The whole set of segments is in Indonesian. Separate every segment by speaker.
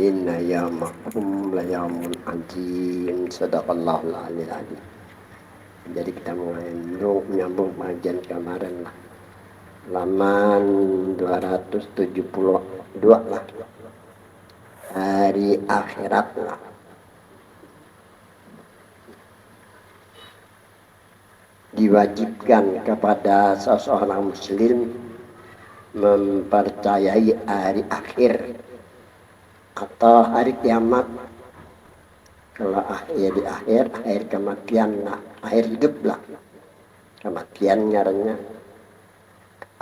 Speaker 1: Inna yawmakum la yawmun azim. Sadaqallahul aliyil azim. Jadi kita mulai menyambung pengajian kemarin lah. Laman 272 lah. Hari akhirat lah. Diwajibkan kepada seseorang muslim mempercayai hari akhir atau hari kiamat. Kalau akhir di akhir kematian lah, akhir hidup lah, kematian ngarannya.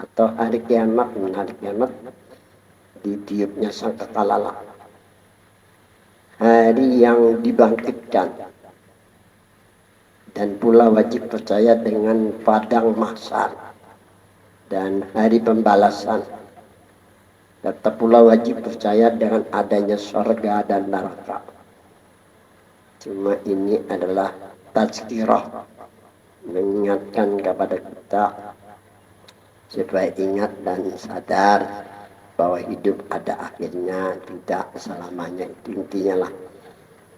Speaker 1: Atau hari kiamat ditiupnya sangkakala lah, hari yang dibangkitkan. Dan pula wajib percaya dengan padang mahsyar dan hari pembalasan. Tetap pula wajib percaya dengan adanya surga dan neraka. Cuma ini adalah tazkirah, mengingatkan kepada kita supaya ingat dan sadar bahwa hidup ada akhirnya, tidak selamanya. Itu intinya lah.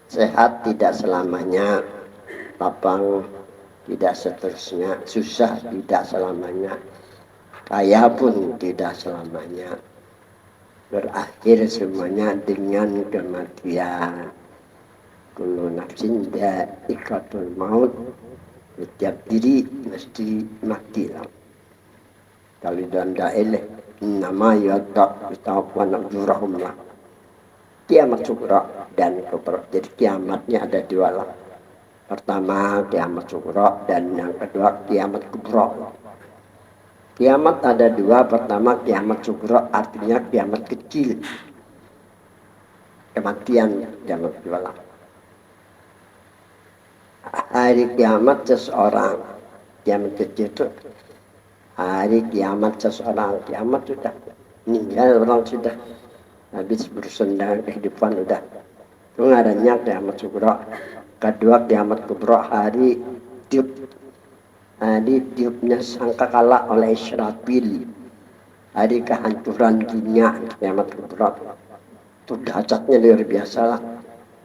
Speaker 1: Sehat tidak selamanya, lapang tidak seterusnya, susah tidak selamanya, kaya pun tidak selamanya. Berakhir semuanya dengan kematian. Kullu nafsin dha'iqatul maut. Setiap diri mesti mati lah. Kalau dalam da'ilah nama yadda' bitawafan abdurrahum lah. Kiamat sukra dan kubra. Jadi kiamatnya ada dua lah. Pertama kiamat sukra dan yang kedua kiamat kubra. Kiamat ada dua. Pertama kiamat sukra artinya kiamat kecil. Kematian kiamat dua lah. Hari kiamat seseorang, kiamat kecil itu hari kiamat seseorang. Kiamat sudah meninggal orang, sudah habis bersenda kehidupan, sudah itu ngarannya kiamat sukra. Kedua kiamat kubra, hari tiupnya sangkakala oleh Israfil, hari kehancuran dunia. Kiamat kubra itu dahsyatnya luar biasa lah.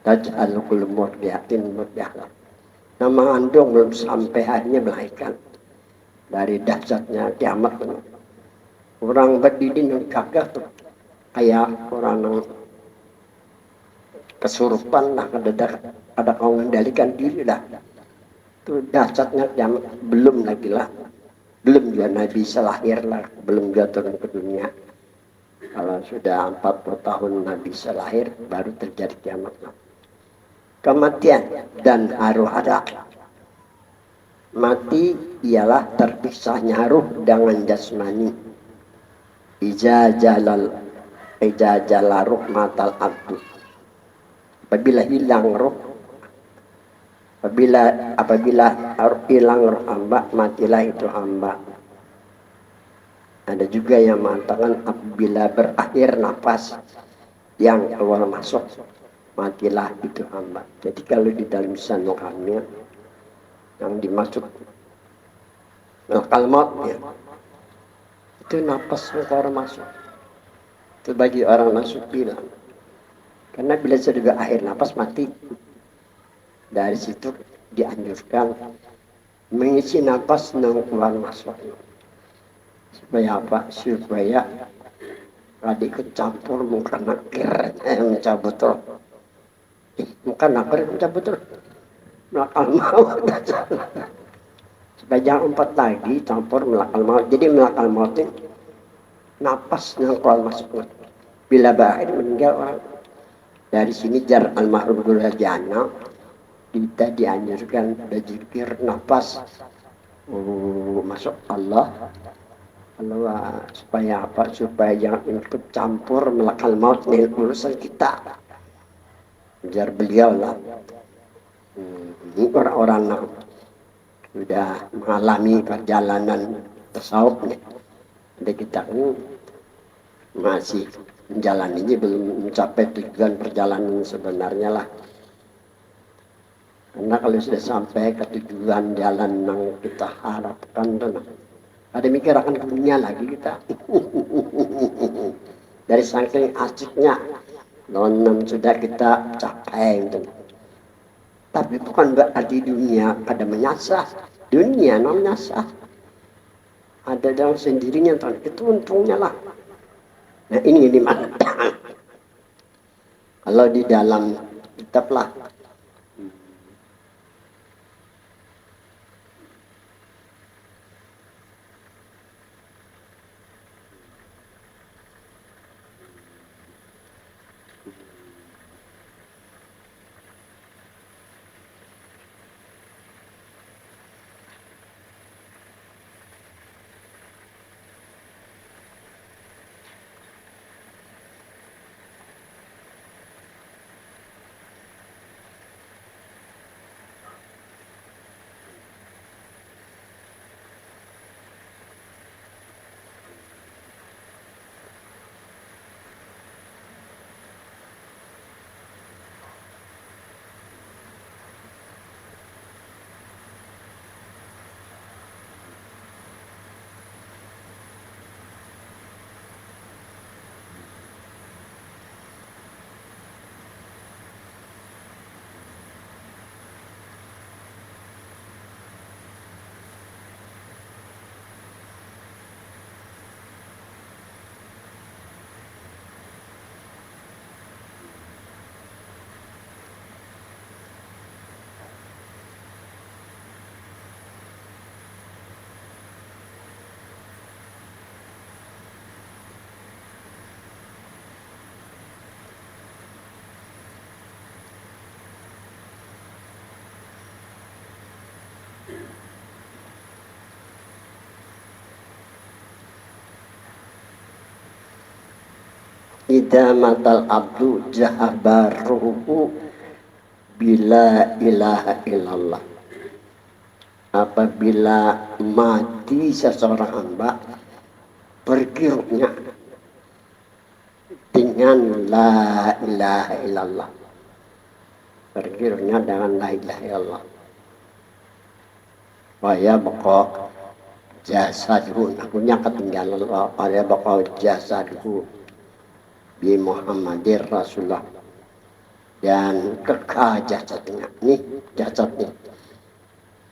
Speaker 1: Taj'alul kullu murdiatin murdiah. Nama andong belum sampai harinya melahirkan. Dari dahsyatnya kiamat. Orang berdiri yang gagah tuh kayak orang yang kesurupan lah, ada kau mengendalikan diri lah. Itu dahsyatnya kiamat. Belum lagi lah, belum juga Nabi selahir lah, belum juga turun ke dunia. Kalau sudah 40 tahun Nabi selahir, baru terjadi kiamat lah. Kematian dan haru-hara. Mati ialah terpisahnya ruh dengan jasmani. Iza jala ruh matal abdu. Apabila hilang ruh, apabila hilang roh hamba, matilah itu hamba. Ada juga yang mengatakan apabila berakhir nafas yang keluar masuk, matilah itu hamba. Jadi kalau di dalam Sanul Kamil yang dimaksud malakal maut ya, itu nafas keluar masuk. Itu bagi orang masuk bilang. Karena bila sudah akhir nafas mati. Dari situ dianjurkan mengisi nafas yang keluar masuk. Supaya apa? Supaya tadi kecampur muka nakir yang mencabut roh. Muka nakir yang mencabut roh. Melakal maut. Supaya jangan empat lagi campur melakal maut. Jadi melakal maut ini napas yang keluar masuk. Bila berakhir meninggal orang. Dari sini jar almarhum Guru Hajana kita dianjurkan berzikir nafas masuk Allah supaya apa? Supaya jangan ikut campur melakal maut dengan urusan kita. Jar beliau lah. Ini orang-orang yang sudah mengalami perjalanan tasawufnya. Jadi kita ini masih menjalaninya, belum mencapai tujuan perjalanan sebenarnya lah. Karena kalau sudah sampai ke tujuan jalan yang kita harapkan, ada mikir akan ke dunia lagi kita. Dari saking asiknya non sudah kita capai gitu. Tapi bukan berarti dunia ada menyasar. Dunia non menyasar. Ada dalam sendirinya, itu untungnya lah. Nah ini mana? Kalau di dalam kitab lah. Idza matal abdu jahabaruhu bila ilaha illallah. Apabila mati seseorang hamba, bergirunya dengan la ilaha illallah. Bergirunya dengan la ilaha illallah. Wa yabqa jasadhu. Punya ketinggalan wa yabqa jasadhu bi Muhammadir Rasulullah. Dan kekal jasadnya. Nih jasadnya.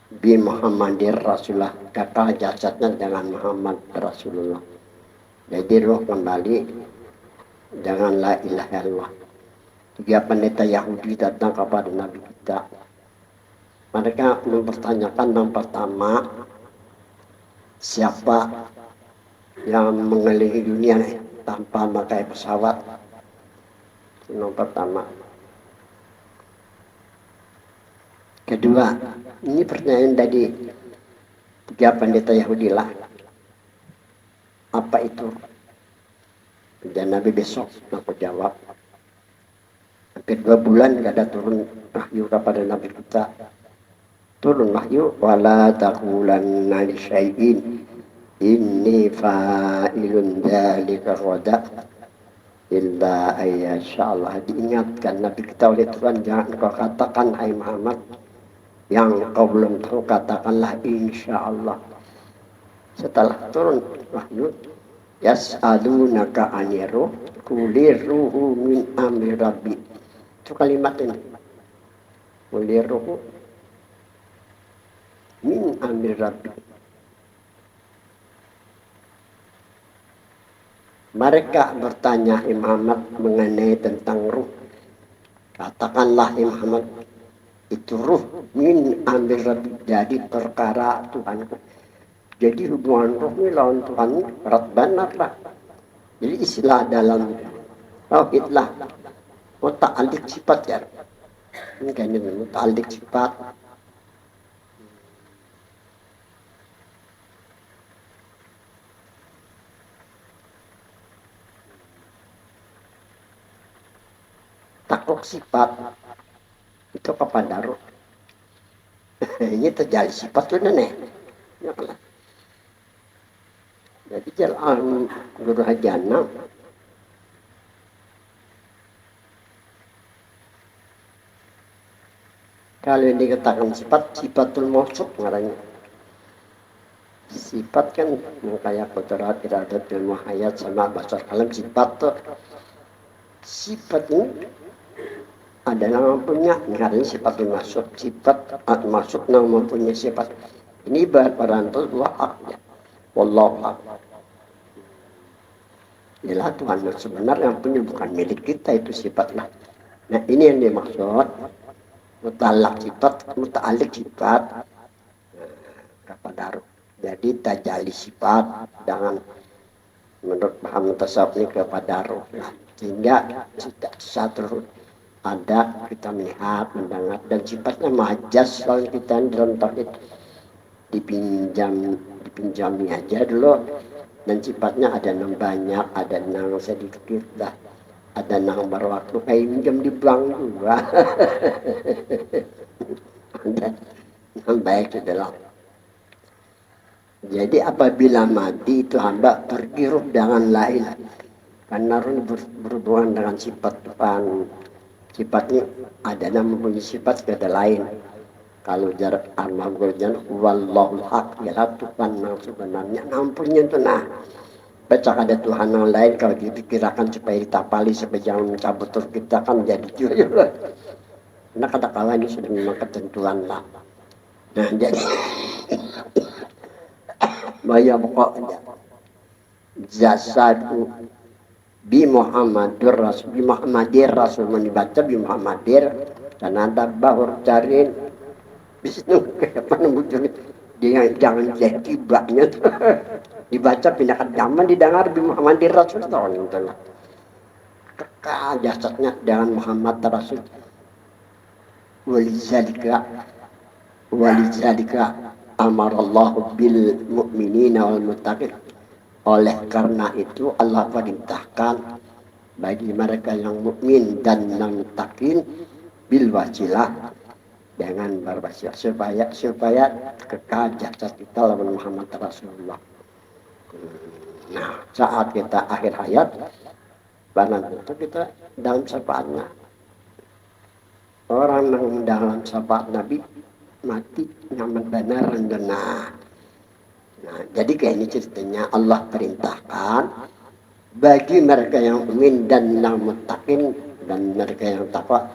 Speaker 1: Bi Muhammadir Rasulullah, kekal jasadnya dengan Muhammad Rasulullah. Jadi roh kembali dengan la ilaha illallah. Tiga pendeta Yahudi datang kepada Nabi kita. Mereka mempertanyakan yang pertama, siapa yang mengelilingi dunia tanpa memakai pesawat? Yang pertama. Kedua, ini pertanyaan dari tiga pendeta Yahudi lah. Apa itu? Dan Nabi besok aku jawab. Hampir 2 bulan gak ada turun wahyu kepada Nabi kita. Turun wahyu, wala taqulanna li syai'in inni fa'ilun dzalika ghada illa ayyashallah. Diingatkan Nabi kita oleh Tuhan, jangan kau katakan hai Muhammad yang kau belum tahu, katakanlah insyaallah. Setelah turun wahyu, yas'alunaka aniruh kuliruhu min amri rabbi. Itu kalimat ini. Kuliruhu min amri rabbi. Mereka bertanya Muhammad mengenai tentang ruh. Katakanlah Muhammad, itu ruh min amri rabbi, jadi perkara Tuhanku. Jadi hubungan ruh ini lawan Tuhan berat banget lah. Jadi istilah dalam tauhid lah, muta'alliq sifat ya. Ini kayaknya muta'alliq sifat. Takluk sifat itu kepada ruh. Ini terjadi sifat itu nenek. Ya kan? Jadi jalan guru hajana kalau yang dikatakan sifat, sifatul mausuf ngaranya. Sifat kan kayak kotorat, iradat, ilmu hayat, sama basar kalam. Sifat tuh Sifat ini adalah mempunyai karena sifat masuk sifat masuk yang mempunyai sifat ini berperantos dua haknya. Wallahu a'lam. Inilah Tuhan yang sebenarnya yang punya bukan milik kita itu sifatlah. Nah ini yang dimaksud muta'alliq sifat kepada ruh. Jadi tajali sifat dengan menurut paham tasawuf ini kepada ruh lah. Sehingga satu ada kita melihat, mendengar dan sifatnya majas kalau kita dalam tauhid dipinjami aja dulu dan sifatnya ada yang banyak, ada yang sedikit lah, ada yang berwaktu kayak pinjam di bank juga. Ada yang baik di dalam. Jadi apabila mati itu hamba terhirup dengan lain karena berhubungan dengan sifat Tuhan. Sifatnya ada yang mempunyai sifat ada lain. Kalau jarak al-mahgurjan wallahul haq ya Tuhan yang sebenarnya nampunya itu nah. Baca ada Tuhan yang lain kalau dipikirkan supaya ditapali supaya jangan mencabut terus kita kan jadi jujur. Nah kata-kata ini sudah memang ketentuan lah. Nah jadi bahaya pokoknya jasadu bi Muhammadur Rasul bi Muhammadir Rasul dibaca bi Muhammadir dan ada bahur carin bisnu apa nembujun dia jangan jadi tibanya dibaca pindahkan zaman didengar bi Muhammadir Rasul tahun itu lah kekal jasadnya dengan Muhammad Rasul walizalika amarallahu bil mu'minina wal muttaqin. Oleh karena itu Allah perintahkan bagi mereka yang mukmin dan yang muttaqin bil wasilah dengan berwasilah supaya kekal jasad kita lawan Muhammad Rasulullah. Nah, saat kita akhir hayat barang itu kita dalam syafaatnya. Orang yang dalam syafaat Nabi mati nyaman benar rendah. Nah, jadi kayak ini ceritanya Allah perintahkan bagi mereka yang mukmin dan yang muttaqin dan mereka yang takwa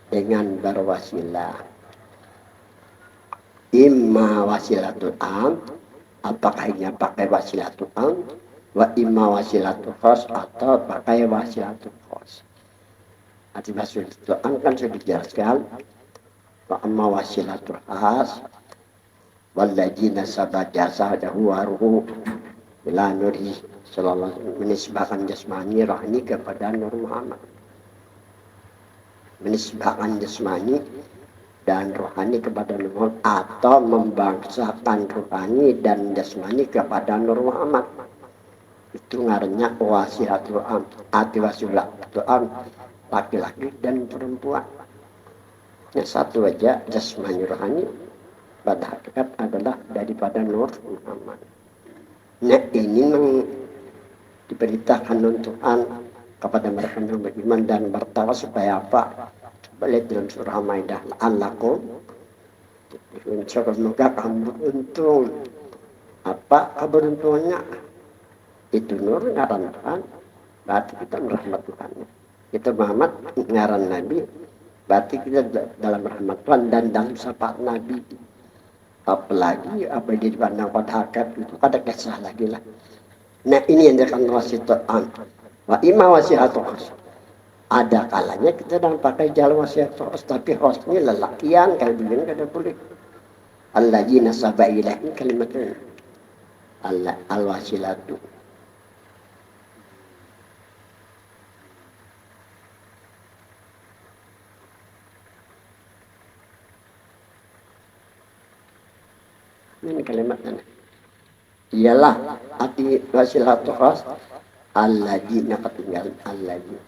Speaker 1: dengan berwasilah. Imma wasilatul am, apakah ini pakai wasilatul am, wa imma wasilatul khas atau pakai wasilatul khas. Arti wasilatul am kan sudah dijelaskan. Wa amma wasilatul khas walladzina sabat jasadahu wa ruhu ila nuri sallallahu menisbahkan jasmani rohani kepada Nur Muhammad, menisbahkan jasmani dan rohani kepada Nur Muhammad atau membangsakan rohani dan jasmani kepada Nur Muhammad. Itu ngarannya wasilatul am, arti wasilatul am laki-laki dan perempuan. Yang satu aja jasmani rohani pada hakikat adalah daripada Nur Muhammad. Nah ini yang diberitakan untuk kepada mereka yang beriman dan bertakwa supaya apa? Balik dalam surah Maidah Al-Lakum semoga kamu beruntung. Apa keberuntungannya? Itu Nur ngaran Tuhan, berarti kita merahmat Tuhannya. Itu Muhammad ngaran Nabi, berarti kita dalam rahmat Tuhan dan dalam syafaat Nabi. Apalagi apa yang dipandang pada hakikat itu ada kisah lagi lah. Nah ini yang akan wasiat wa imma wasiatul khas. Ada kalanya kita dalam pakai jalan wasiatul khas tapi khasnya lelakian kalau begini kada boleh. Alladzina saba ilaihi kalimatun al-wasilatu. Ini kalimatnya. Ialah arti wasilatul khas alladzina ketinggalan alladzina.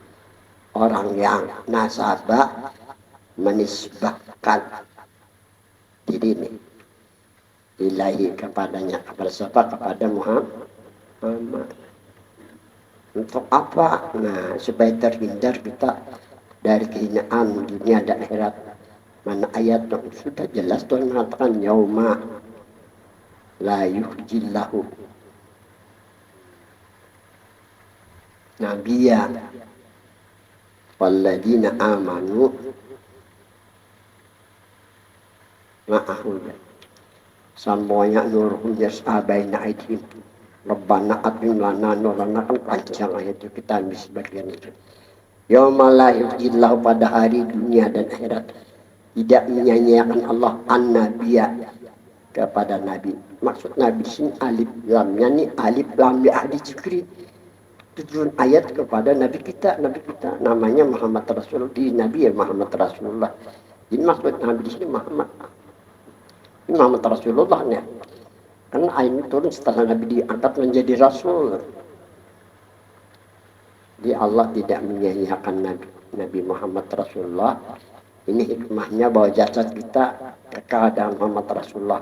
Speaker 1: Orang yang nasabah menisbahkan diri ini ilahi kepadanya, kepada siapa? Kepada Muhammad. Untuk apa? Nah, supaya terhindar kita dari kehinaan dunia dan akhirat. Mana ayat yang sudah jelas Tuhan mengatakan yauma la yuhjillahu nabiya walladzina amanu ma'ahu semuanya nurhum yas'abaina aidhim Rabbana atim lana nurana kan panjang ayat itu kita ambil sebagian itu. Yaumal yujillahu pada hari dunia dan akhirat tidak menyanyiakan Allah an-nabiyya kepada nabi. Maksud nabi sini alif lamnya nih alif lam bi ahli zikri. Tujuan ayat kepada nabi kita namanya Muhammad Rasul di nabi ya Muhammad Rasulullah. Ini maksud nabi di sini Muhammad. Ini Muhammad Rasulullah nih. Karena ayat ini turun setelah Nabi diangkat menjadi Rasul. Jadi Allah tidak menyanyiakan Nabi Muhammad Rasulullah. Ini hikmahnya bahwa jasad kita kekal dengan Muhammad Rasulullah.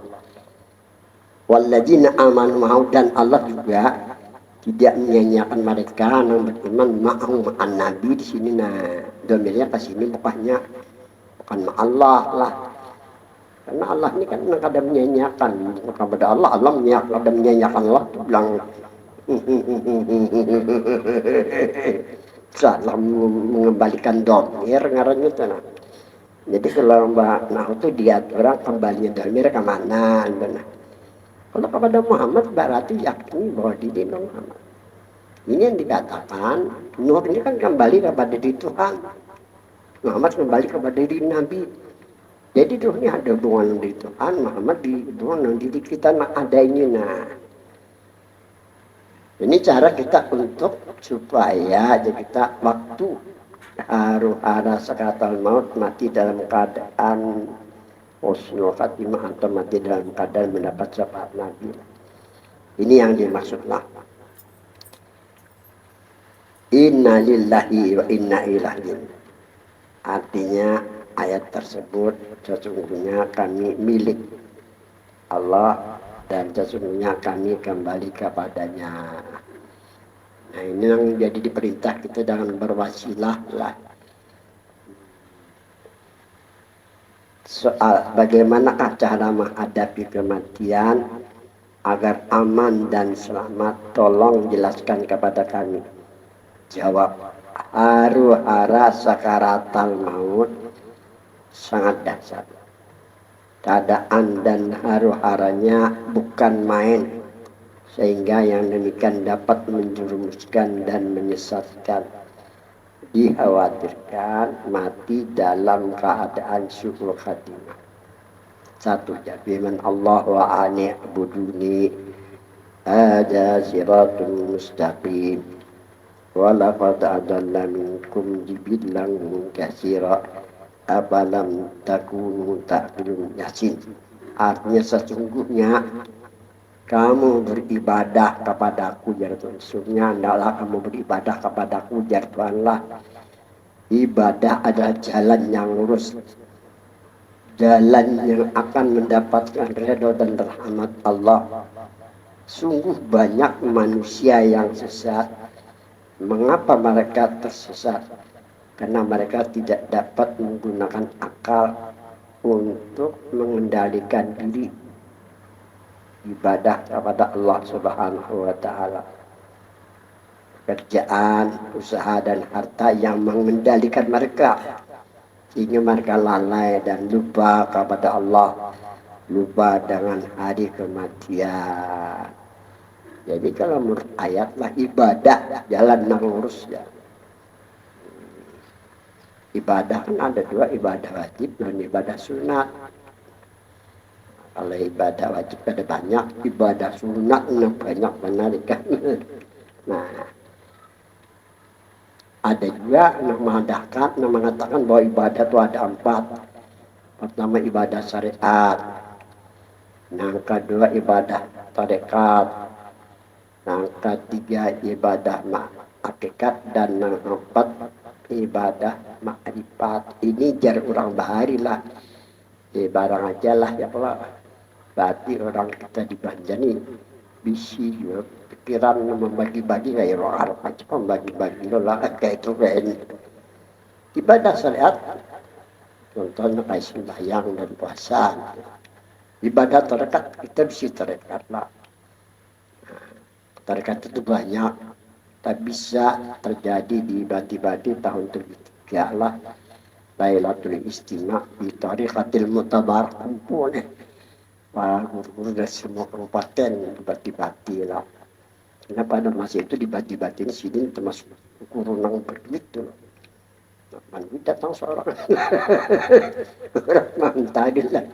Speaker 1: Walladzina amanu ma'ahu dan Allah juga tidak menyanyiakan mereka yang beriman ma'ahu ma'an Nabi di sini. Nah, domirnya ke sini bukan Allah lah. Karena Allah ini kan kadang menyanyiakan kepada Allah kadang menyanyiakan Allah itu bilang salah mengembalikan domir ngarannya itu. Nah. Jadi kalau Mbak Nahu itu diatur kembalinya domir ke mana? Nah. Kalau kepada Muhammad berarti yakni bahwa diri Muhammad. Ini yang dikatakan Nuh ini kan kembali kepada diri Tuhan. Muhammad kembali kepada diri Nabi. Jadi Nuh ini ada hubungan dengan Tuhan, Muhammad di hubungan dengan diri kita ada ini. Nah, ini cara kita untuk supaya kita waktu haru-hara sakaratul maut mati dalam keadaan husnul khatimah atau mati dalam keadaan mendapat syafaat Nabi. Ini yang dimaksudlah. Inna lillahi wa inna ilaihi. Artinya ayat tersebut sesungguhnya kami milik Allah dan sesungguhnya kami kembali kepadanya. Nah ini yang jadi diperintah kita jangan berwasilah lah. Soal bagaimanakah cara menghadapi kematian agar aman dan selamat, tolong jelaskan kepada kami. Jawab, haru-hara sakaratul maut sangat dahsyat. Keadaan dan haru-haranya bukan main, sehingga yang demikian dapat menjerumuskan dan menyesatkan. Dikhawatirkan mati dalam keadaan su'ul khatimah. Satu, jabiman Allah wa ani'buduni ada siratun mustaqim wa laqad adalla minkum jibillan katsira apalam takunu ta'qilun. Yasin. Artinya sesungguhnya kamu beribadah kepadaku ya Tuhan. Sesungguhnya hendaklah kamu beribadah kepadaku ya Tuhanlah. Ibadah adalah jalan yang lurus, jalan yang akan mendapatkan ridho dan rahmat Allah. Sungguh banyak manusia yang sesat. Mengapa mereka tersesat? Karena mereka tidak dapat menggunakan akal untuk mengendalikan diri ibadah kepada Allah Subhanahu wa taala. Pekerjaan, usaha dan harta yang mengendalikan mereka sehingga mereka lalai dan lupa kepada Allah, lupa dengan hari kematian. Jadi kalau menurut ayat lah ibadah jalan yang lurus ya. Ibadah kan ada dua, ibadah wajib dan ibadah sunat. Kalau ibadah wajib ada banyak, ibadah sunat banyak menarikan. Nah, ada juga yang mengatakan bahwa ibadah itu ada empat. Pertama ibadah syariat, yang kedua ibadah tarekat, yang ketiga ibadah hakikat, dan yang keempat ibadah ma'rifat. Ini jar orang bahari lah. Barang aja lah ya Allah. Berarti orang kita di Banjar nih bisi ya, pikiran membagi-bagi kayak orang Arab aja membagi-bagi lah kayak itu kayak ibadah syariat. Contohnya kayak sembahyang dan puasa. Ibadah tarekat kita bisa tarekat lah. Tarekat itu banyak. Tak bisa terjadi di bati-bati tahun lah Lailatul Istima' di Tariqatil Mutabarak kumpul para guru-guru dari semua kabupaten bati-bati lah. Karena pada masa itu di bati-bati ini sidin termasuk guru nang berduit tuh. Man datang seorang orang mantagil lah.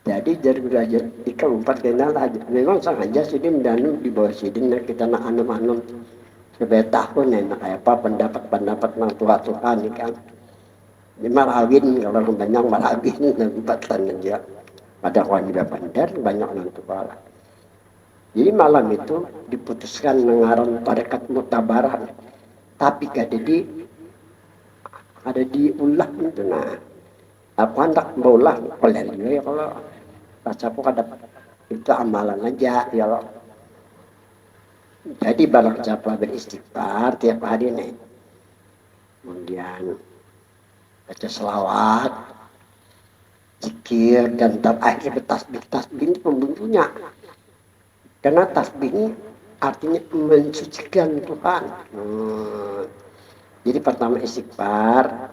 Speaker 1: Jadi dari belajar di kabupaten kenal aja. Memang sengaja sidin dan di bawah sidin kita nak anum-anum supaya tahun enak kayak apa pendapat nang tua-tua nih kan. Ini marawin kalau orang banyak marawin dan empatan aja. Ada kawan juga pandar banyak nang tua lah. Jadi malam itu diputuskan mengarang tarekat mutabarak. Tapi ada di ulah itu nah. Aku hendak berulah oleh dia kalau rasaku ada itu amalan aja ya loh. Jadi barang siapa beristighfar tiap hari nih. Kemudian baca selawat, zikir dan terakhir bertasbih. Tasbih ini pembunuhnya. Karena tasbih ini artinya mensucikan Tuhan. Jadi pertama istighfar.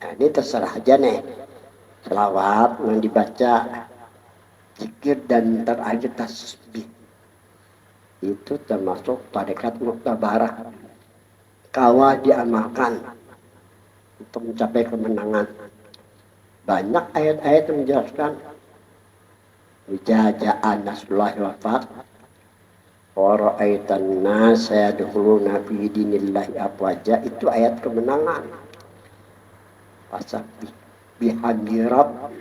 Speaker 1: Nah, ini terserah aja nih. Selawat yang dibaca, zikir dan terakhir tasbih. Itu termasuk tarekat muktabarah. Kawa diamalkan untuk mencapai kemenangan. Banyak ayat-ayat yang menjelaskan Wijaja'an nasrullahi wafat wa ra'aitan nasa yadkhuluna fi dinillahi afwaja. Itu ayat kemenangan. Pasabih bihamdirab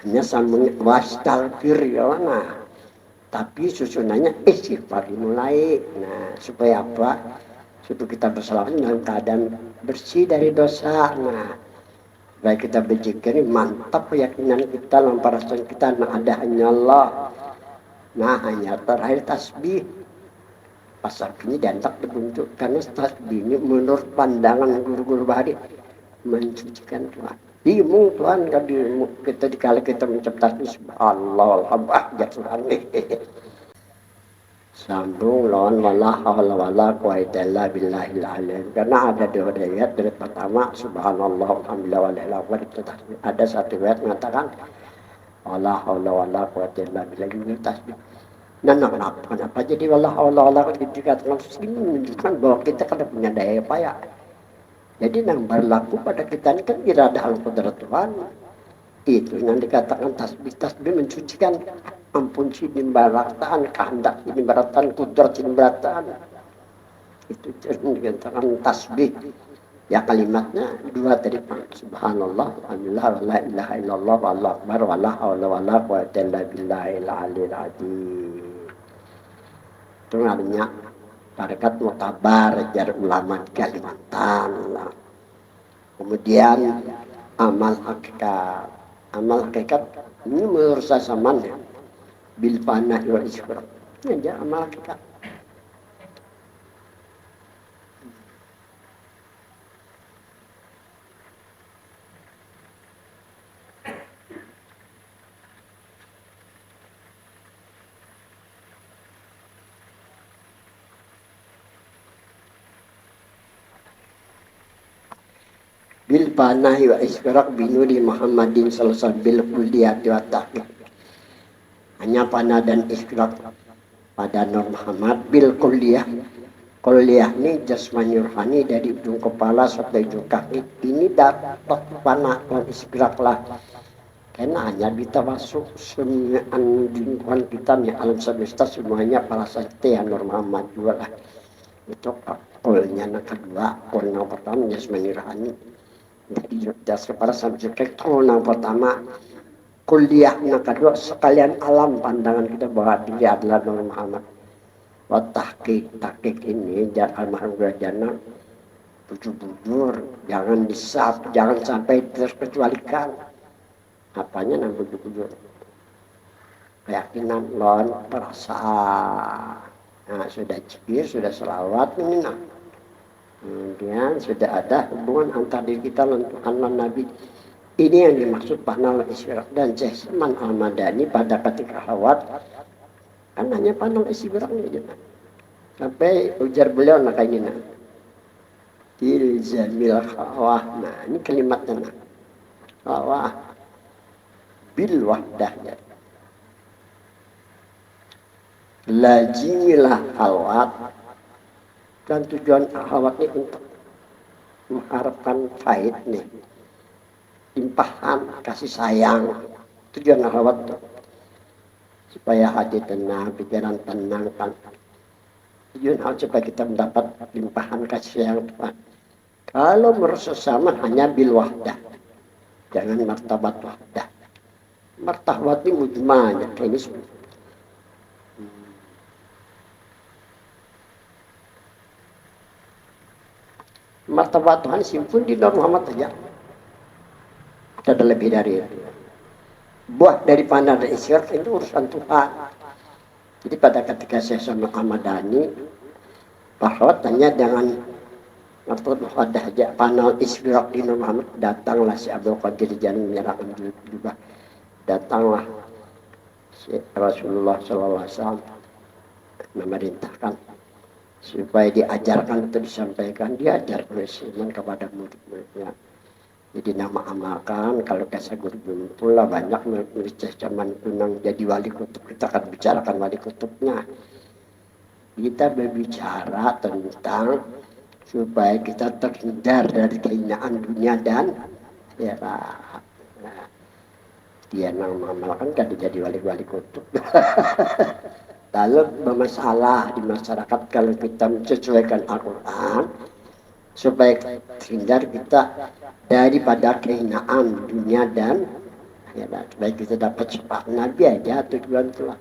Speaker 1: hanya sambung wastaghfir ya nah. Tapi susunannya istighfar dimulai. Nah, supaya apa? Supaya kita berselawat dalam keadaan bersih dari dosa. Nah, baik kita berzikir mantap keyakinan kita, lamparasan kita nah ada hanya Allah. Nah, hanya terakhir tasbih. Pasal ini diantak dibentuk karena tasbih ini menurut pandangan guru-guru bahari mensucikan Tuhan. Bingung Tuhan kalau kita dikala kita mengucap tasbih subhanallah alhamdulillah Tuhan. Sambung lawan wala haula wala quwwata illa billahil alim. Karena ada dua riwayat dari pertama subhanallah alhamdulillah wala quwwata. Ada satu riwayat mengatakan wala haula wala quwwata illa billah tasbih. Nah, kenapa jadi wala haula wala quwwata dikatakan ini menunjukkan bahwa kita kan punya daya upaya. Jadi yang berlaku pada kita ini kan irada al-qudrat Tuhan. Itu yang dikatakan tasbih mensucikan. Ampun sini barataan, kehendak sini barataan, kudrat sini barataan. Itu yang dikatakan tasbih. Ya kalimatnya dua tadi subhanallah, alhamdulillah, la ilaha illallah, wallahu akbar, wala haula wala quwwata illa billahil aliyil azim. Itu artinya tarekat mutabar jar ulama di Kalimantan lah. Kemudian amal hakikat ini menurut saya sama ya bil panah wal isyraq ini aja amal hakikat. Bil panahi wa isyraq binuri Muhammadin sallallahu bil kulliyati wa tahqiq. Hanya panah dan isyraq pada Nur Muhammad bil kulliyah. Kulliyah ini jasmani rohani dari ujung kepala sampai ujung kaki. Ini dapat panah dan isyraq lah. Karena hanya kita masuk semua lingkungan kita nih alam semesta semuanya para sakti Nur Muhammad juga lah. Itu kulnya yang kedua, kul yang pertama jasmani rohani. Jadi dasar para subjek kul yang pertama kuliah yang kedua sekalian alam pandangan kita bahwa dia adalah Nur Muhammad. Tahqiq ini almarhum Grajana bujur-bujur jangan disap, jangan sampai terkecualikan. Apanya yang bujur-bujur? Keyakinan lawan perasaan. Nah, sudah zikir, sudah selawat ini nah. Kemudian sudah ada hubungan antara diri kita dan Tuhan dan Nabi. Ini yang dimaksud panal isyraq dan Syekh Salman Al-Madani pada ketika khawat kan hanya panal isyraq aja. Sampai ujar beliau nak kayak gini. Ilzamil khawah. Nah ini kalimatnya nak. Khawah bil wahdahnya. Lazimilah khalwat. Dan tujuan khalwat ini untuk mengharapkan faid nih. Limpahan kasih sayang. Tujuan khalwat tuh. Supaya hati tenang, pikiran tenang kan. Tujuan hal supaya kita mendapat limpahan kasih sayang Tuhan. Kalau merasa sama hanya bil wahdah. Jangan martabat wahdah. Martabat ini mujmanya. Ini semua. Martabat Tuhan simpul di Nabi Muhammad saja. Tidak ada lebih dari itu. Buah dari pandang dan isyarat itu urusan Tuhan. Jadi pada ketika saya sama Ahmadani, bahwa tanya dengan martabat wahdah aja panal isyarat di Nabi Muhammad, datanglah si Abdul Qadir Jani menyerahkan juga. Datanglah si Rasulullah SAW memerintahkan supaya diajarkan atau disampaikan, diajar oleh Siman kepada murid-muridnya. Jadi nama amalkan, kalau kasih guru pula banyak menulis zaman kunang jadi wali kutub, kita akan bicarakan wali kutubnya. Kita berbicara tentang supaya kita terhindar dari kehinaan dunia dan akhirat. Nah, dia nama amalkan kan jadi wali-wali kutub. Lalu bermasalah di masyarakat kalau kita menyesuaikan Al-Quran supaya terhindar kita daripada kehinaan dunia dan akhirat. Supaya kita dapat syafaat Nabi aja tujuan Tuhan.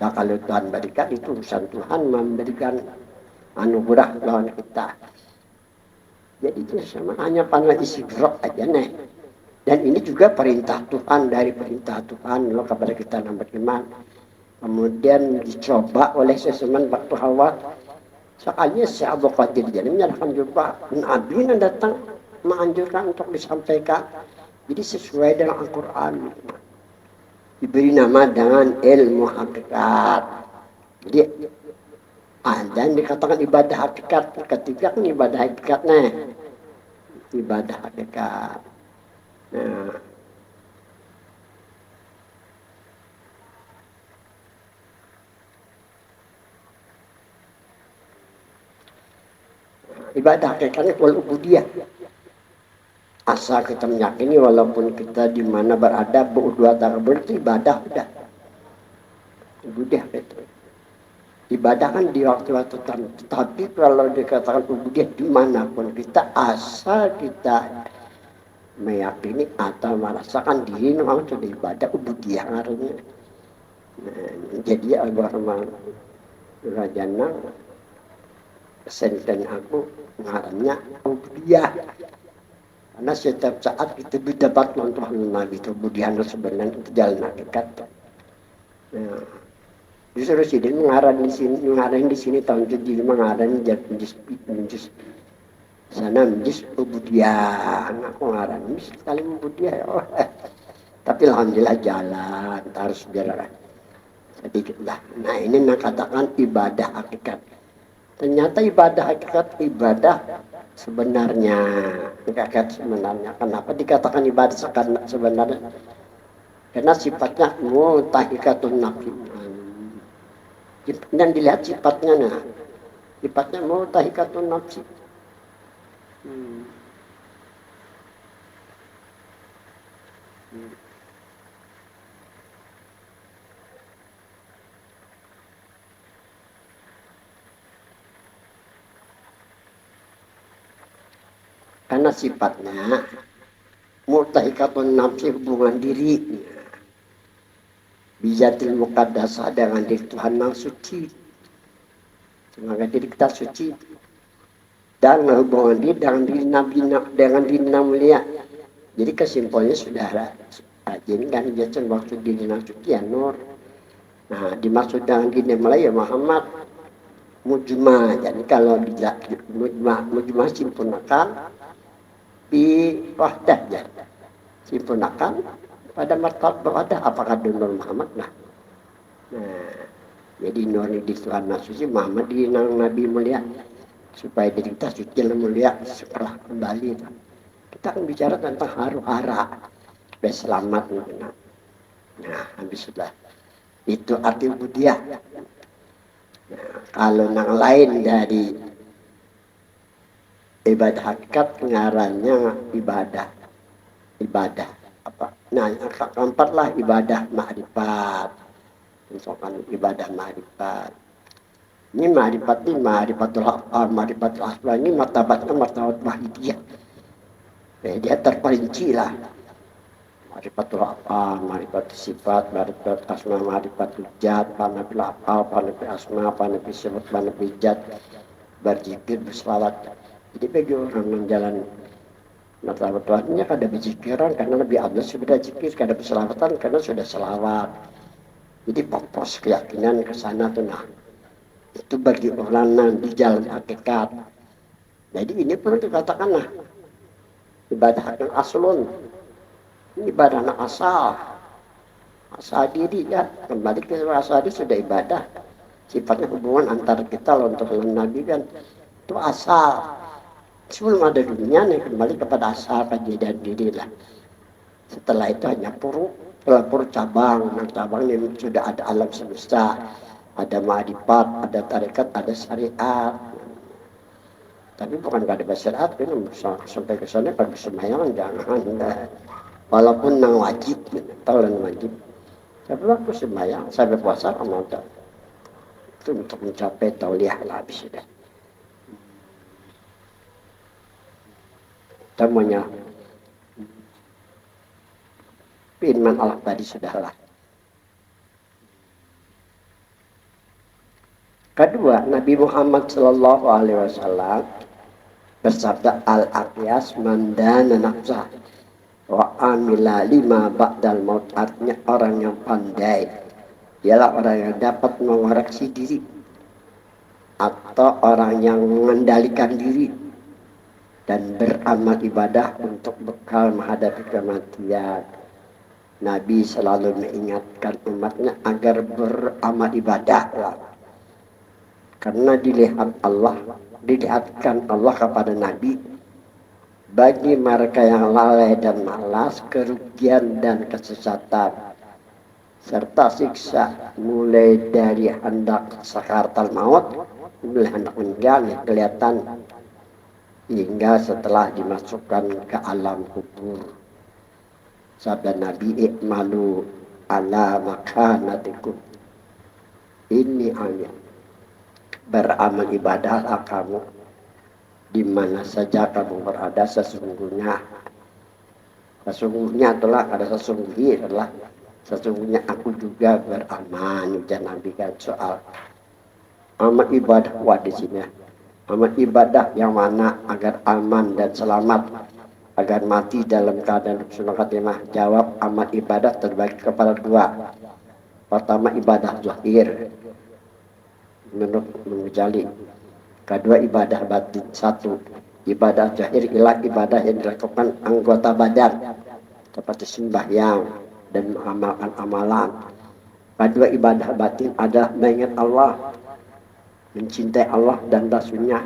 Speaker 1: Nah kalau Tuhan berikan itu urusan Tuhan memberikan anugerah lawan kita. Jadi itu sama hanya pandang isi gerok aja nih. Dan ini juga perintah Tuhan dari perintah Tuhan loh kepada kita yang beriman. Kemudian dicoba oleh seseman waktu Hawa. Soalnya si Abdul Qadir jadi menyerahkan jubah. Nabi yang datang menganjurkan untuk disampaikan. Jadi sesuai dengan Al-Quran. Diberi nama dengan ilmu hakikat. Jadi dan dikatakan ibadah hakikat. Ketiga kan ibadah hakikatnya. Ibadah hakikat. Nah. Ibadah hakikatnya wal ubudiyah. Asal kita meyakini walaupun kita di mana berada berdua takbir itu ibadah udah. Ubudiyah itu. Ibadah kan di waktu-waktu tertentu. Tapi kalau dikatakan ubudiyah dimanapun kita asal kita meyakini atau merasakan diri memang sudah ibadah ubudiyah artinya. Nah, jadi agama Rajana senten aku ngarannya ubudiyah. Karena setiap saat kita berdebat dengan Nabi itu ubudiyah sebenarnya itu jalan hakikat. Nah, justru sih dia mengarang di sini tahun jadi mengarang jadi menjus sana menjus ubudiyah. Aku ngarang sekali ubudiyah. Oh. Tapi alhamdulillah jalan harus jalan sedikit lah. Nah ini katakan ibadah hakikat. Ternyata ibadah hakikat ibadah sebenarnya. Hakikat sebenarnya. Kenapa dikatakan ibadah sebenarnya? Karena sifatnya mutahikatun nafsi. Dan dilihat sifatnya nah. Sifatnya mutahikatun nafsi. Karena sifatnya mutahikatun nafsi hubungan diri bijatil muqaddasah dengan diri Tuhan yang suci. Semoga diri kita suci dan hubungan diri dengan diri Nabi dengan diri mulia. Jadi kesimpulannya saudara, jadi kan biasa waktu diri yang suci ya nur. Nah dimaksud dengan diri mulia Muhammad mujma. Jadi kalau mujma simpulkan di wahdahnya sempurnakan pada martabat wadah apakah Nur Muhammad nah Jadi nurani di Tuhan suci Muhammad di Nabi mulia supaya diri kita suci dan mulia setelah kembali. Kita akan bicara tentang haru-hara supaya selamat. Nah, habis sudah itu arti budiah. Nah, kalau yang lain dari ibadah hakikat ngarannya ibadah apa? Nah, yang keempat lah ibadah ma'rifat. Misalkan ibadah ma'rifat. Ini ma'rifat ini ma'rifatul ma'rifatul asma ini martabatnya martabat wahidiyah. Dia terperinci lah. Ma'rifatul apa, ma'rifatul sifat, ma'rifatul asma, ma'rifatul jad, panabil apa, panabil asma, panabil sifat, panabil jad, berzikir, berselawat. Jadi bagi orang yang jalan martabat wahidiyah kada berzikiran karena lebih abdul sudah zikir, kada berselawatan karena sudah selawat. Jadi pokok keyakinan ke sana tuh nah. Itu bagi orang yang di jalan hakikat. Jadi ini perlu dikatakan lah ibadah yang aslun, ini ibadah yang asal diri ya, kembali ke asal diri sudah ibadah. Sifatnya hubungan antara kita untuk Nabi kan itu asal. Sebelum ada dunia nih kembali kepada asal kejadian diri lah. Setelah itu hanya puru cabang, cabang ini sudah ada alam semesta. Ada ma'rifat, ada tarekat, ada syariat. Tapi bukan ada syariat, kan sampai ke sana kalau sembahyang jangan. Walaupun nang wajib, tahu nang wajib. Tapi waktu sembahyang, sampai puasa amal itu untuk mencapai tauliyah lah habis sudah. Temunya firman Allah tadi sudahlah. Kedua, Nabi Muhammad Shallallahu Alaihi Wasallam bersabda al-aqyas mandana nafsah wa amila lima ba'dal maut, artinya orang yang pandai ialah orang yang dapat mengoreksi diri atau orang yang mengendalikan diri dan beramal ibadah untuk bekal menghadapi kematian. Nabi selalu mengingatkan umatnya agar beramal ibadah karena dilihatkan Allah kepada Nabi bagi mereka yang lalai dan malas kerugian dan kesesatan serta siksa mulai dari hendak sakaratul maut, mulai hendak meninggal kelihatan hingga setelah dimasukkan ke alam kubur. Sabda Nabi, ikmalu ala makanatikum, ini hanya beramal ibadahlah kamu di mana saja kamu berada. Sesungguhnya telah ada sesungguhnya aku juga beramal. Dan Nabi kan soal amal ibadah di sini. Amal ibadah yang mana agar aman dan selamat, agar mati dalam keadaan husnul khatimah. Jawab, amal ibadah terbagi kepada dua. Pertama ibadah zahir menurut menjali. Kedua ibadah batin. Satu, ibadah zahir ialah ibadah yang dilakukan anggota badan seperti sembahyang dan mengamalkan amalan. Kedua ibadah batin adalah mengingat Allah, mencintai Allah dan Rasulnya,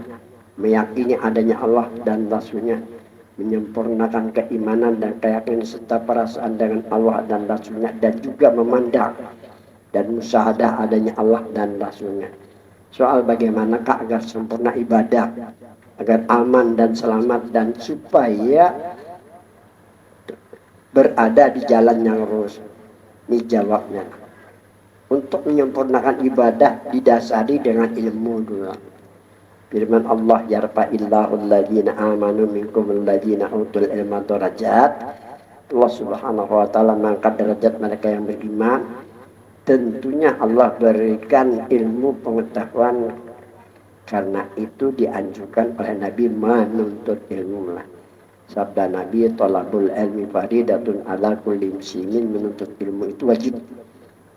Speaker 1: meyakini adanya Allah dan Rasulnya, menyempurnakan keimanan dan keyakinan serta perasaan dengan Allah dan Rasulnya, dan juga memandang dan musyahadah adanya Allah dan Rasulnya. Soal bagaimanakah agar sempurna ibadah, agar aman dan selamat dan supaya berada di jalan yang lurus. Ini jawabnya. Untuk menyempurnakan ibadah didasari dengan ilmu dulu. Firman Allah, yarfa'illahu alladhina amanu minkum alladhina utul ilma darajat. Allah Subhanahu wa taala mengangkat derajat mereka yang beriman. Tentunya Allah berikan ilmu pengetahuan, karena itu dianjurkan oleh Nabi menuntut ilmu lah. Sabda Nabi, talabul ilmi faridatun ala kulli muslimin, menuntut ilmu itu wajib.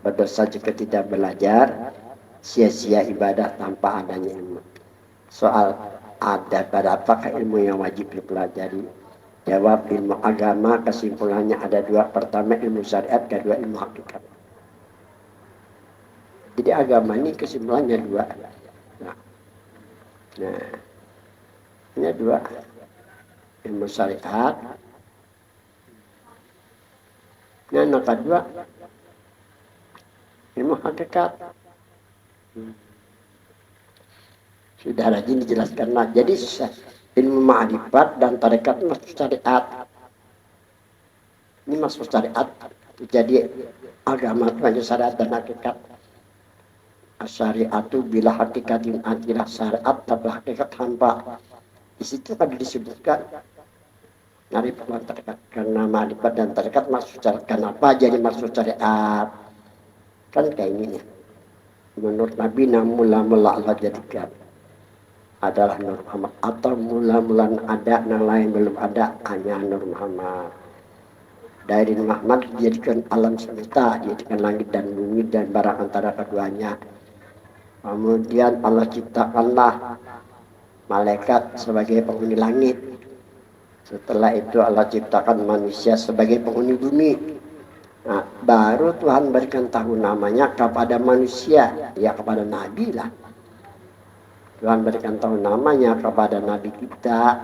Speaker 1: Berdosa jika tidak belajar, sia-sia ibadah tanpa adanya ilmu. Soal ada pada apakah ilmu yang wajib dipelajari? Jawab, ilmu agama kesimpulannya ada dua. Pertama ilmu syariat, kedua ilmu hakikat. Jadi agama ini kesimpulannya dua. Nah, ini dua. Ilmu syariat. Yang kedua, ilmu hakikat. Sudah rajin dijelaskan. Nah, jadi ilmu ma'rifat dan tarekat masuk syariat. Ini masuk syariat. Jadi agama itu hanya syariat dan hakikat. Syariatu bila hakikatin adalah syariat tapi hakikat hampa. Di situ tadi disebutkan ma'rifat dan tarekat. Karena ma'rifat dan tarekat masuk syariat. Kenapa jadi masuk syariat? Kan kayak gini. Menurut Nabi mula-mula Allah jadikan adalah Nur Muhammad, atau mula-mula ada yang lain belum ada, hanya Nur Muhammad. Dari Nur Muhammad dijadikan alam semesta, dijadikan langit dan bumi dan barang antara keduanya. Kemudian Allah ciptakanlah malaikat sebagai penghuni langit. Setelah itu Allah ciptakan manusia sebagai penghuni bumi. Nah, baru Tuhan berikan tahu namanya kepada manusia, ya kepada Nabi lah. Tuhan berikan tahu namanya kepada Nabi kita.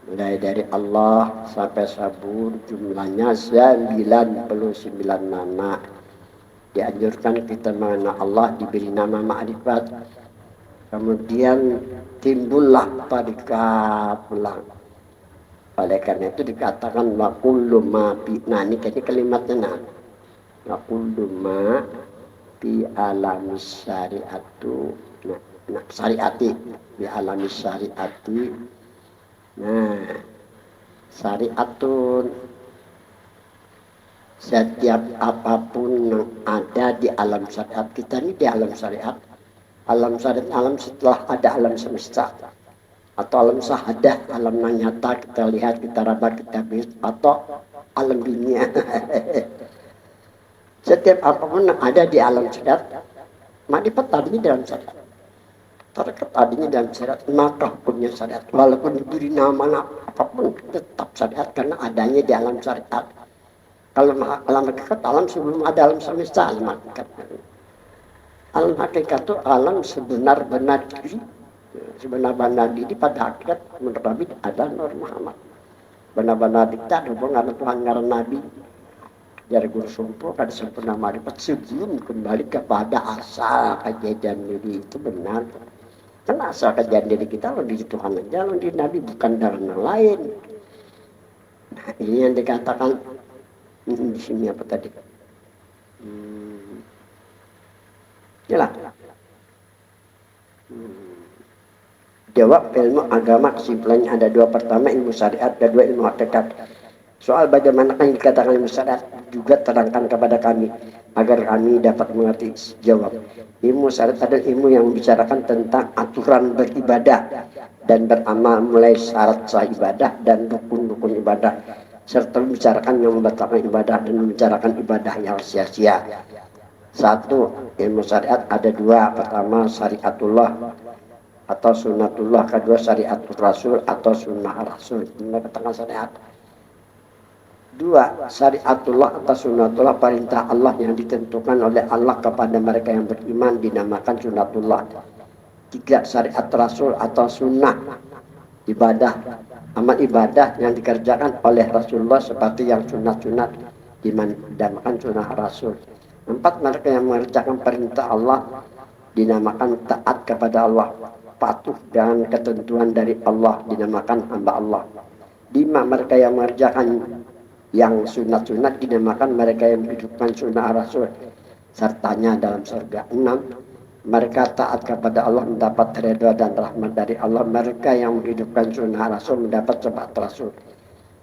Speaker 1: Mulai dari Allah sampai sabur, jumlahnya 99 nama. Dianjurkan kita mengenal Allah, diberi nama ma'rifat. Kemudian timbullah tarikat pulang. Oleh karena itu dikatakan wa kullu ma bi. Nah, ini kalimatnya nah. Wa kullu ma bi alamis syariatu. Nah, syariati bi alamis syariati. Nah, syariatun setiap apapun yang ada di alam syariat kita ini di alam syariat. Alam syariat alam setelah ada alam semesta. Atau alam sahadah, alam yang nyata kita lihat, kita raba, kita bisa, atau alam dunia. Setiap apapun yang ada di alam syariat, ma'rifat tadinya dalam syariat. Tarekat tadinya dalam syariat, maka punya syariat. Walaupun diberi nama apapun, tetap syariat karena adanya di alam syariat. Kalau alam hakikat, alam sebelum ada alam semesta, alam hakikat. Alam hakikat itu alam sebenar-benar diri. Sebenar-benar diri pada hakikat menurut Nabi adalah Nur Muhammad. Benar-benar diri tak hubungan Tuhan ngaran Nabi. Dari guru sumpu kada sempurna ma'rifat sebelum kembali kepada asal kejadian diri itu benar. Karena asal kejadian diri kita lo di Tuhan aja, lo di Nabi bukan dari yang lain. Nah, ini yang dikatakan di sini apa tadi? Jelas. Jawab ilmu agama kesimpulannya ada dua. Pertama ilmu syariat, kedua ilmu hakikat. Soal bagaimana yang dikatakan ilmu syariat juga terangkan kepada kami agar kami dapat mengerti. Jawab, ilmu syariat adalah ilmu yang membicarakan tentang aturan beribadah dan beramal, mulai syarat sah ibadah dan rukun-rukun ibadah, serta membicarakan yang membatalkan ibadah dan membicarakan ibadah yang sia-sia. Satu, ilmu syariat ada dua. Pertama syariatullah atau sunnatullah, kedua syariatul rasul atau sunnah rasul. Ini katakan syariat. Dua, syariatullah atau sunnatullah, perintah Allah yang ditentukan oleh Allah kepada mereka yang beriman dinamakan sunnatullah. Tiga, syariat rasul atau sunnah ibadah, amal ibadah yang dikerjakan oleh Rasulullah seperti yang sunat-sunat dinamakan sunnah rasul. Empat, mereka yang mengerjakan perintah Allah dinamakan taat kepada Allah, patuh dengan ketentuan dari Allah dinamakan hamba Allah. Lima, mereka yang mengerjakan yang sunat-sunat dinamakan mereka yang menghidupkan sunnah Rasul sertanya dalam surga. Enam, mereka taat kepada Allah mendapat ridha dan rahmat dari Allah. Mereka yang menghidupkan sunnah Rasul mendapat syafaat Rasul.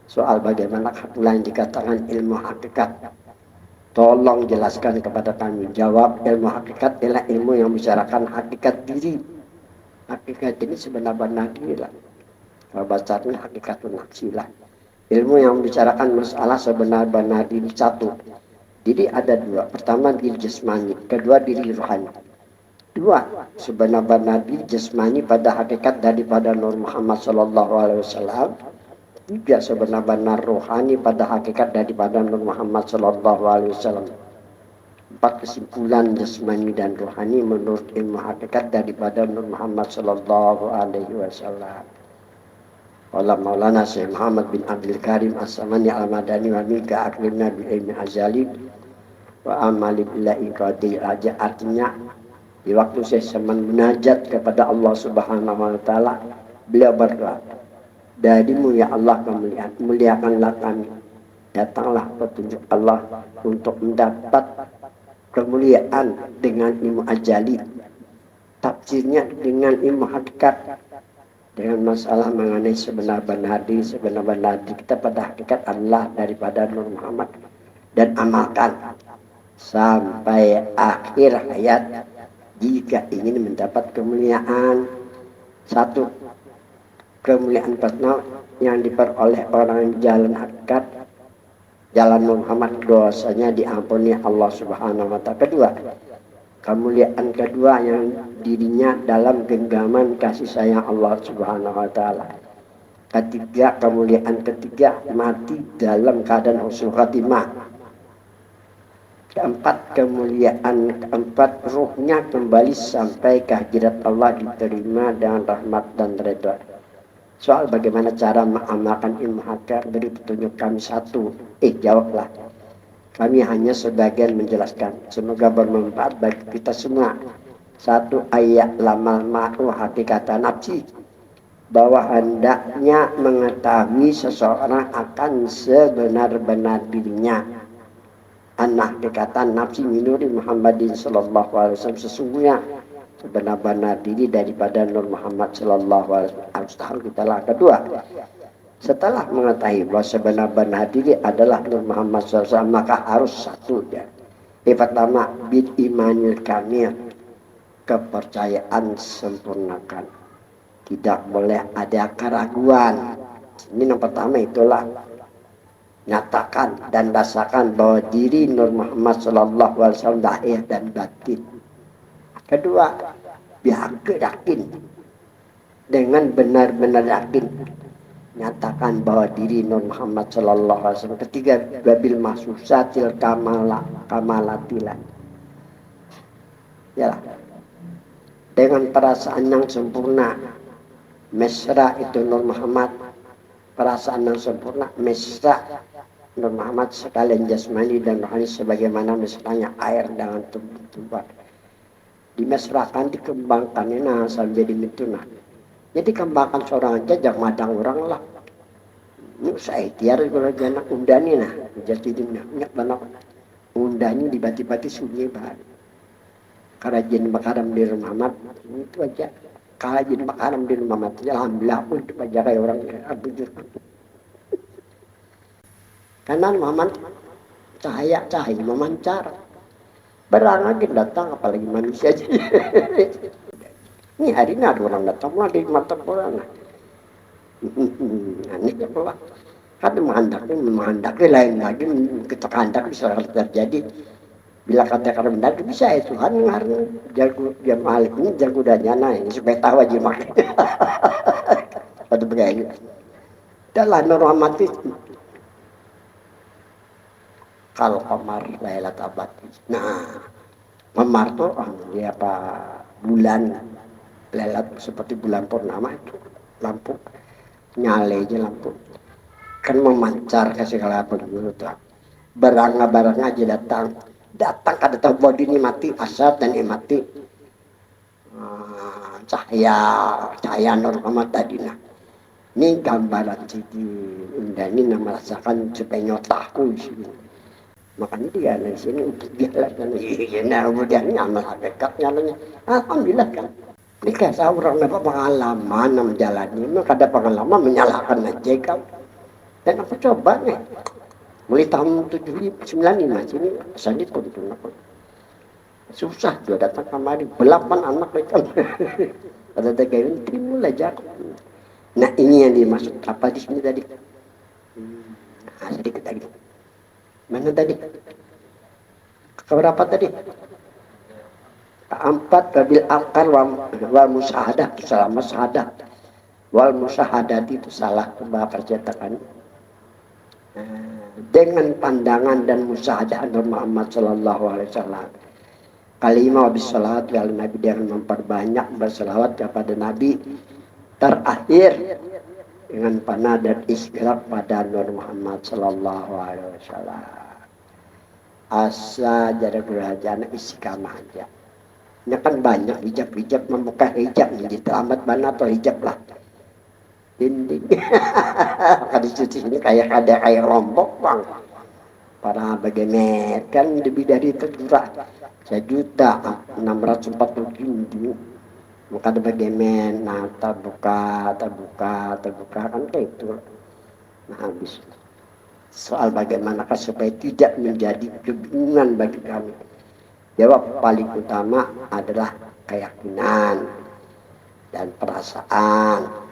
Speaker 1: Soal bagaimana pula yang dikatakan ilmu hakikat, tolong jelaskan kepada kami. Jawab, ilmu hakikat adalah ilmu yang membicarakan hakikat diri. Hakikat ini sebenar-benar diri lah. Kalau bahasanya hakikatun nafsi lah. Ilmu yang membicarakan masalah sebenar-benar diri satu. Jadi ada dua. Pertama diri jasmani, kedua diri rohani. Dua, sebenar-benar diri jasmani pada hakikat daripada Nur Muhammad SAW. Tiga, sebenar-benar rohani pada hakikat daripada Nur Muhammad SAW. Empat kesimpulan jasmani dan rohani menurut ilmu hakikat daripada Nur Muhammad sallallahu alaihi wasallam. Qala Maulana Syekh Muhammad bin Abdul Karim As-Samani Al-Madani wa mika akrimna bil ilmi azali wa amali billahi qadir aja. Artinya di waktu saya seman munajat kepada Allah Subhanahu wa taala, beliau berdoa, darimu ya Allah muliakanlah kami, datanglah petunjuk Allah untuk mendapat kemuliaan dengan ilmu ajali, tafsirnya dengan ilmu hakikat, dengan masalah mengenai sebenar-benar diri kita pada hakikat Allah daripada Nur Muhammad, dan amalkan sampai akhir hayat jika ingin mendapat kemuliaan. Satu, kemuliaan personal yang diperoleh orang jalan hakikat, jalan Muhammad, dosanya diampuni Allah Subhanahu wa taala. Kedua, kemuliaan kedua yang dirinya dalam genggaman kasih sayang Allah Subhanahu wa taala. Ketiga, kemuliaan ketiga mati dalam keadaan husnul khatimah. Keempat, kemuliaan keempat, ruhnya kembali sampai kehadirat Allah, diterima dengan rahmat dan redha. Soal bagaimana cara mengamalkan ilmu hakikat, beri petunjuk kami satu. Jawablah. Kami hanya sebagian menjelaskan. Semoga bermanfaat bagi kita semua. Satu, ayat lamal ma'u hakikatan nafsi. Bahwa hendaknya mengetahui seseorang akan sebenar-benar dirinya. Anak dikatakan nafsi minuri Muhammadin sallallahu alaihi wasallam, sesungguhnya sebenar-benar diri daripada Nur Muhammad sallallahu alaihi wasallam. Harus tahu kita lah. Kedua, setelah mengetahui bahwa sebenar-benar diri adalah Nur Muhammad sallallahu alaihi wasallam, maka harus satu ya. Pertama, bil imanil kamil, kepercayaan sempurnakan. Tidak boleh ada keraguan. Ini yang pertama, itulah nyatakan dan rasakan bahwa diri Nur Muhammad sallallahu alaihi wasallam lahir dan batin. Kedua, yakin dengan benar-benar yakin, nyatakan bahwa diri Nur Muhammad sallallahu alaihi wasallam. Ketiga, babil mahsusatil kamalatilah. Ya, dengan perasaan yang sempurna. Mesra itu Nur Muhammad, perasaan yang sempurna, mesra Nur Muhammad sekalian jasmani dan rohani sebagaimana mesranya air dengan tumbuh-tumbuhan. Dimesrakan, dikembangkan, nah sampai dimituna. Jadi kembangkan seorang aja, jangan madang orang lah. Ini saya tiar kalau jangan undani nah, jadi dinyak banyak undani di bati-bati sunyi bahan. Kerajaan makaram di Muhammad itu aja. Kerajaan makaram di Muhammad, alhamdulillah pun dipajakai orang abujur. Karena Muhammad cahaya memancar. Berang lagi datang, apalagi manusia aja. Ini hari ini ada orang datang lagi mata orang. Aneh ya pula. Kan menghendaki lain lagi, kita kehendak bisa terjadi. Bila kata mendak bisa ya Tuhan ngarang jago dia malik ini jago dan nyana ini supaya tahu aja makan. Pada begini. Dalam Nur Muhammad kalau Qamar Lailat Abad. Nah, Qamar itu dia apa bulan Lailat seperti bulan purnama itu lampu nyale aja lampu kan memancar ke segala penjuru tuh. Barang aja datang kada tahu bodi ini mati asap dan mati cahaya Nur Muhammad tadi nah. Ini gambaran jadi ini merasakan supaya nyotaku di sini. Makanya dia di sini dia lakukan nah kemudian amal hakikat nyalanya alhamdulillah kan ini kayak seorang apa pengalaman menjalani maka ada pengalaman menyalahkan aja kau dan aku coba nih mulai tahun 95 sini sandi pun susah dia datang kemari 8 anak mereka ada tegawin timbul aja. Nah ini yang dimaksud apa di sini tadi sedikit lagi. Mana tadi? Keberapa tadi? Keempat, babil akal wal musyahadah, salah musyahadah. Wal musyahadah itu salah bahasa percetakan. Dengan pandangan dan musyahadah Nabi Muhammad sallallahu alaihi wasallam. Kalimah bisalat wal Nabi dengan memperbanyak berselawat kepada Nabi terakhir dengan panah dan istighraq pada Nabi Muhammad sallallahu alaihi wasallam. Asa jadi kerajaan istiqamah aja. Ini kan banyak hijab-hijab membuka hijab jadi teramat banget atau hijab lah. Dinding. Di situ ini kayak rombok bang. Para bagaimana kan lebih dari itu juga 1.640.000. Maka ada bagaimana nah terbuka kan kayak itu. Nah habis soal bagaimanakah supaya tidak menjadi kebingungan bagi kami. Jawab paling utama adalah keyakinan dan perasaan.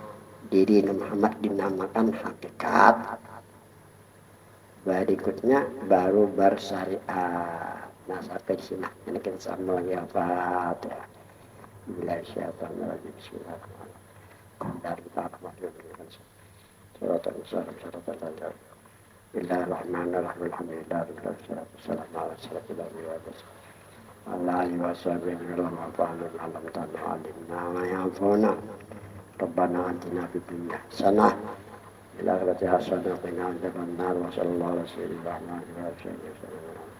Speaker 1: Diri Muhammad dinamakan hakikat. Berikutnya baru bersyariat. Nah sampai di sini ini kita sama ya Fatihah. Bila siapa lagi Bismillahirrahmanirrahim. Dari Rahmatullah. Surat Al-Isra surat Al-Anjal. Bismillahirrahmanirrahim. Alhamdulillah. Assalamualaikum warahmatullahi wabarakatuh. Allah wassabihi wa fa'alna alam ta'alimna wa ya'funa. Rabbana atina fid dunya hasanah. Ila akhirati hasanah wa qina adzabannar wa sallallahu alaihi wa sallam.